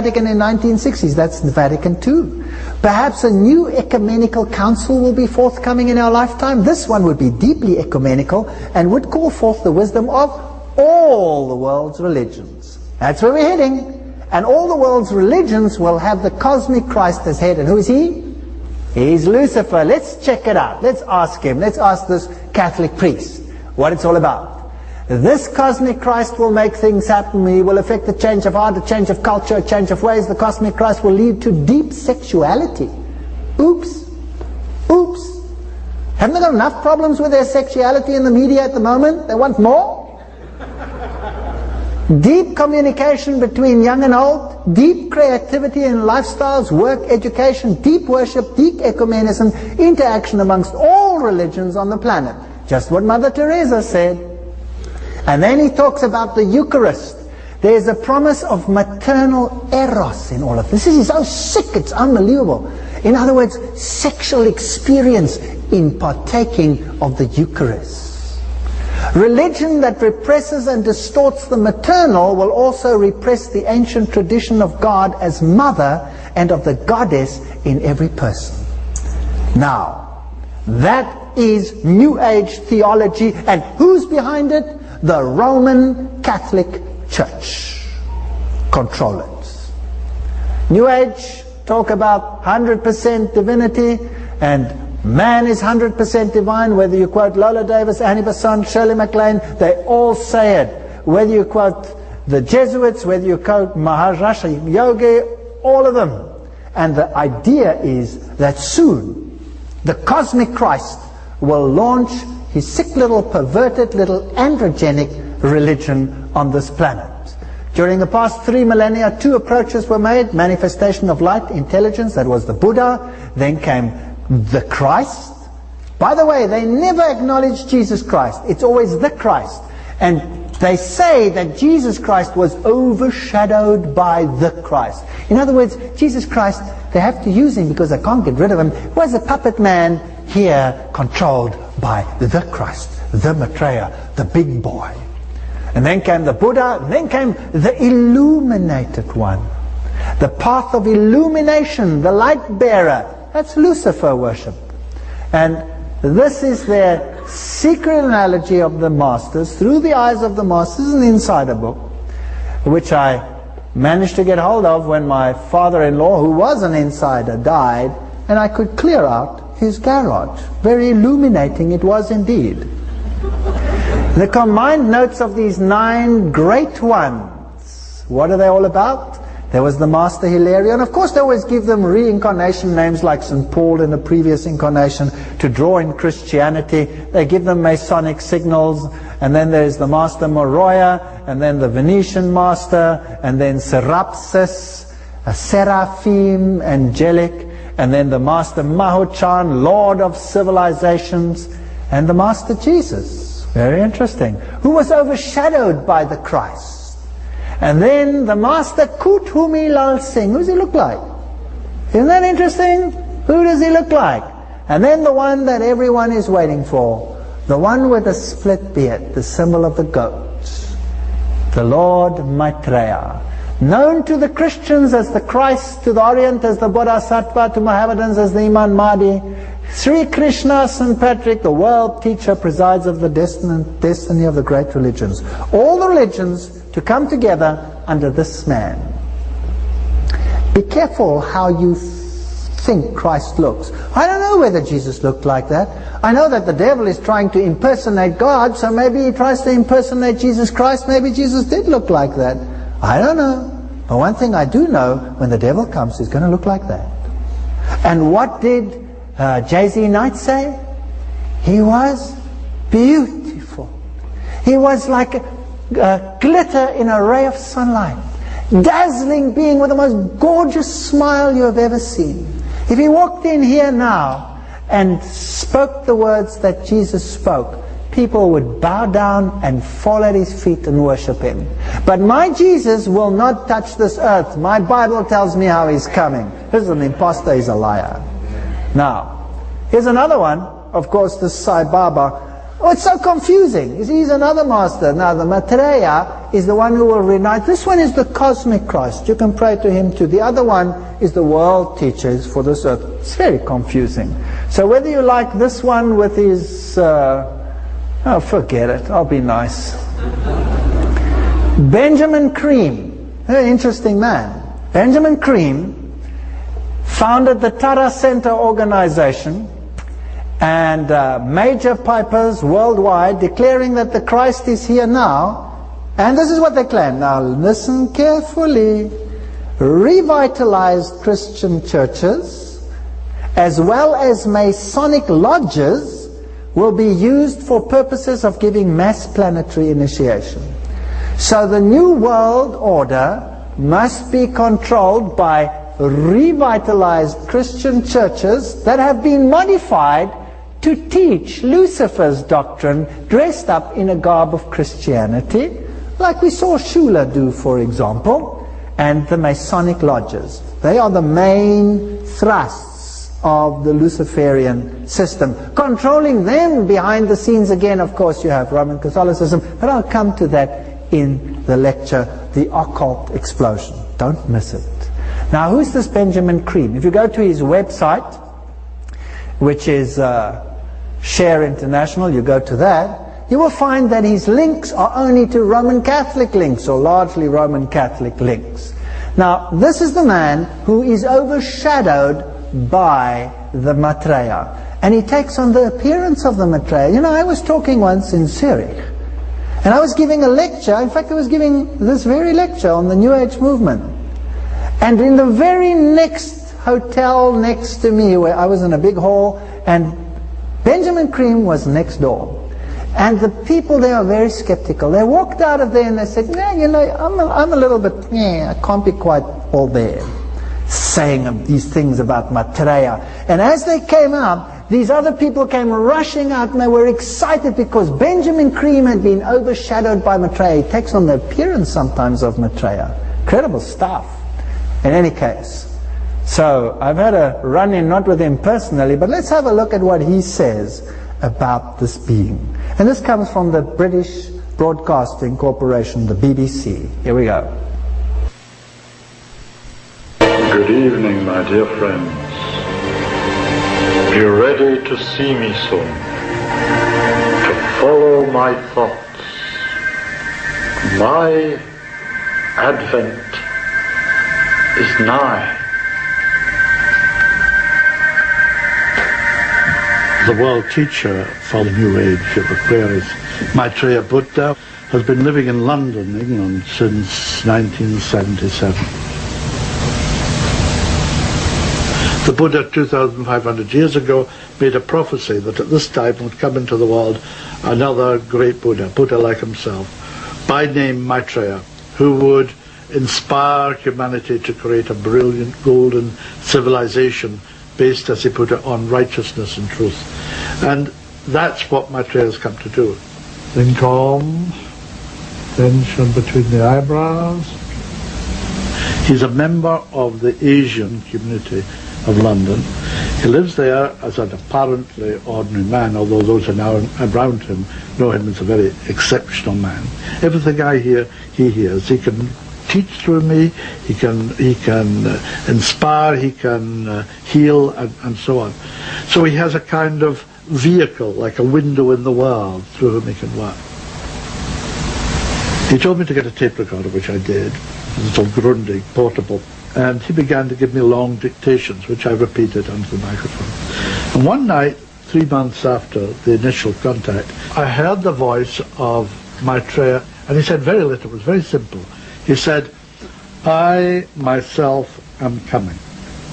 Vatican in 1960s. That's Vatican II. Perhaps a new ecumenical council will be forthcoming in our lifetime. This one would be deeply ecumenical and would call forth the wisdom of all the world's religions. That's where we're heading. And all the world's religions will have the cosmic Christ as head. And who is he? He's Lucifer. Let's check it out. Let's ask him. Let's ask this Catholic priest what it's all about. This cosmic Christ will make things happen. He will affect a change of heart, a change of culture, a change of ways. The cosmic Christ will lead to deep sexuality. Oops. Oops. Haven't they got enough problems with their sexuality in the media at the moment? They want more? Deep communication between young and old, deep creativity in lifestyles, work, education, deep worship, deep ecumenism, interaction amongst all religions on the planet. Just what Mother Teresa said. And then he talks about the Eucharist. There's a promise of maternal eros in all of this. This is so sick, it's unbelievable. In other words, sexual experience in partaking of the Eucharist. Religion that represses and distorts the maternal will also repress the ancient tradition of God as mother and of the goddess in every person. Now, that is New Age theology, and who's behind it? The Roman Catholic Church. Control it. New Age talk about 100% divinity, and man is 100% divine. Whether you quote Lola Davis, Annie Besant, Shirley MacLaine, they all say it. Whether you quote the Jesuits, whether you quote Maharaja Yogi, all of them. And the idea is that soon the cosmic Christ will launch his sick little perverted little androgenic religion on this planet. During the past 3 millennia, 2 approaches were made. Manifestation of light, intelligence, that was the Buddha. Then came the Christ. By the way, they never acknowledge Jesus Christ. It's always the Christ. And they say that Jesus Christ was overshadowed by the Christ. In other words, Jesus Christ, they have to use him because they can't get rid of him. He was a puppet man here controlled by the Christ, the Maitreya, the big boy. And then came the Buddha, and then came the illuminated one. The path of illumination, the light bearer. That's Lucifer worship. And this is their secret analogy of the masters, through the eyes of the masters, an insider book, which I managed to get hold of when my father-in-law, who was an insider, died, and I could clear out his garage. Very illuminating it was indeed. The combined notes of these 9 great ones, what are they all about? There was the Master Hilarion. Of course, they always give them reincarnation names like St. Paul in the previous incarnation to draw in Christianity. They give them Masonic signals. And then there's the Master Moroya, and then the Venetian Master, and then Serapis, a Seraphim, angelic, and then the Master Mahochan, Lord of Civilizations, and the Master Jesus. Very interesting. Who was overshadowed by the Christ. And then the Master Kuthumi Lal Singh. Who does he look like? Isn't that interesting? Who does he look like? And then the one that everyone is waiting for. The one with the split beard, the symbol of the goat. The Lord Maitreya. Known to the Christians as the Christ, to the Orient as the Bodhisattva, to Mohammedans as the Imam Mahdi. Sri Krishna, St. Patrick, the world teacher, presides of the destiny of the great religions. All the religions to come together under this man. Be careful how you think Christ looks. I don't know whether Jesus looked like that. I know that the devil is trying to impersonate God, so maybe he tries to impersonate Jesus Christ. Maybe Jesus did look like that. I don't know. But one thing I do know, when the devil comes, he's going to look like that. And what did J.Z. Knight say? He was beautiful. He was like a glitter in a ray of sunlight. Dazzling being with the most gorgeous smile you have ever seen. If he walked in here now and spoke the words that Jesus spoke, people would bow down and fall at his feet and worship him. But my Jesus will not touch this earth. My Bible tells me how he's coming. This is an imposter, he's a liar. Now, here's another one. Of course, this Sai Baba. Oh, it's so confusing. He's another master. Now, the Maitreya is the one who will reunite. This one is the cosmic Christ. You can pray to him too. The other one is the world teachers for this earth. It's very confusing. So whether you like this one with his... oh, forget it. I'll be nice. Benjamin Cream. An interesting man. Benjamin Cream founded the Tara Center organization and major pipers worldwide declaring that the Christ is here now. And this is what they claim. Now listen carefully. Revitalized Christian churches as well as Masonic lodges will be used for purposes of giving mass planetary initiation. So the New World Order must be controlled by revitalized Christian churches that have been modified to teach Lucifer's doctrine dressed up in a garb of Christianity, like we saw Shula do, for example, and the Masonic lodges. They are the main thrusts of the Luciferian system. Controlling them behind the scenes, again, of course, you have Roman Catholicism, but I'll come to that in the lecture, The Occult Explosion. Don't miss it. Now, who's this Benjamin Cream? If you go to his website, which is Share International, you go to that, you will find that his links are only to Roman Catholic links, or largely Roman Catholic links. Now, this is the man who is overshadowed by the Maitreya, and he takes on the appearance of the Maitreya. You know, I was talking once in Zurich, and I was giving a lecture. In fact, I was giving this very lecture on the New Age movement. And in the very next hotel next to me, where I was in a big hall, and Benjamin Cream was next door. And the people there are very skeptical. They walked out of there and they said, yeah, you know, I'm a little bit, I can't be quite all there, saying these things about Maitreya. And as they came out, these other people came rushing out and they were excited because Benjamin Cream had been overshadowed by Maitreya. He takes on the appearance sometimes of Maitreya. Incredible stuff. In any case, so I've had a run-in, not with him personally, but let's have a look at what he says about this being. And this comes from the British Broadcasting Corporation, the BBC. Here we go. Good evening, my dear friends. Be ready to see me soon, to follow my thoughts. My advent is nigh. The world teacher for the New Age of Aquarius, Maitreya Buddha, has been living in London, England, since 1977. The Buddha, 2,500 years ago, made a prophecy that at this time would come into the world another great Buddha, Buddha like himself, by name Maitreya, who would inspire humanity to create a brilliant golden civilization based, as he put it, on righteousness and truth. And that's what Maitreya has come to do. Then calm, tension between the eyebrows. He's a member of the Asian community of London. He lives there as an apparently ordinary man, although those who are now around him know him as a very exceptional man. Everything I hear, he hears. He can teach through me, he can inspire, he can heal, and so on. So he has a kind of vehicle, like a window in the world, through whom he can work. He told me to get a tape recorder, which I did, a little Grundig, portable, and he began to give me long dictations, which I repeated onto the microphone. And one night, 3 months after the initial contact, I heard the voice of Maitreya, and he said very little, it was very simple. He said, I myself am coming.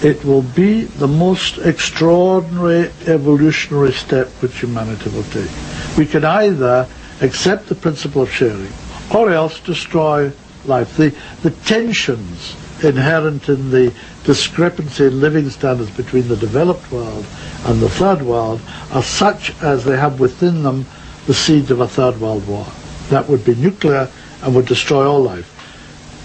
It will be the most extraordinary evolutionary step which humanity will take. We can either accept the principle of sharing or else destroy life. The tensions inherent in the discrepancy in living standards between the developed world and the third world are such as they have within them the seeds of a third world war. That would be nuclear and would destroy all life,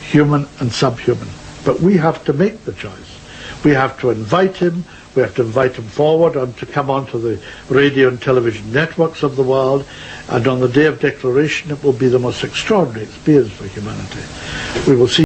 human and subhuman. But we have to make the choice. We have to invite him. We have to invite him forward and to come onto the radio and television networks of the world. And on the day of declaration, it will be the most extraordinary experience for humanity. We will see